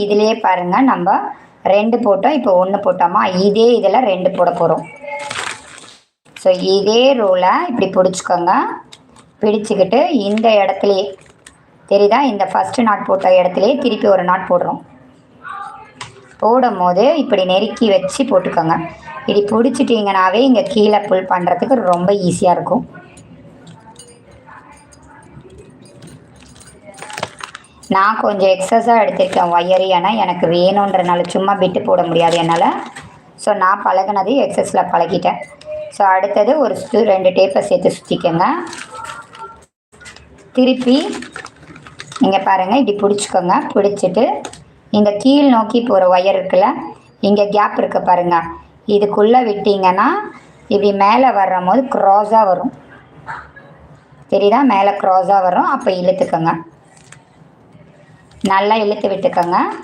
இதிலே பாருங்கள் நம்ம 2 போட்டோம், இப்போ 1 போட்டோமா, இதே இதில் 2 போட போகிறோம். ஸோ இதே ரோலை இப்படி பிடிச்சிக்கோங்க. பிடிச்சிக்கிட்டு இந்த இடத்துலையே தெரியுதா, இந்த ஃபஸ்ட்டு நாட் போட்ட இடத்துலையே திருப்பி ஒரு நாட் போடுறோம். போடும் போது இப்படி நெருக்கி வச்சு போட்டுக்கோங்க. இப்படி பிடிச்சிட்டிங்கனாவே இங்கே கீழே புல் பண்ணுறதுக்கு ரொம்ப ஈஸியாக இருக்கும். நான் கொஞ்சம் எக்ஸஸாக எடுத்திருக்கேன் ஒயரு, ஏன்னா எனக்கு வேணுன்றனால சும்மா விட்டு போட முடியாது என்னால். ஸோ நான் பழகினது எக்ஸஸில் பழகிட்டேன். ஸோ அடுத்தது ஒரு 2 டேப்பை சேர்த்து சுற்றிக்கோங்க. திருப்பி இங்கே பாருங்கள், இப்படி பிடிச்சிக்கோங்க. பிடிச்சிட்டு இந்த கீழ் நோக்கி போகிற ஒயர் இருக்குல்ல, இங்கே கேப் இருக்க பாருங்கள், இதுக்குள்ளே விட்டிங்கன்னா இப்படி மேலே வர்ற போது க்ராஸாக வரும். தெரியுதா, மேலே க்ராஸாக வரும். அப்போ இழுத்துக்கோங்க, நல்லா இழுத்து விட்டுக்கோங்க.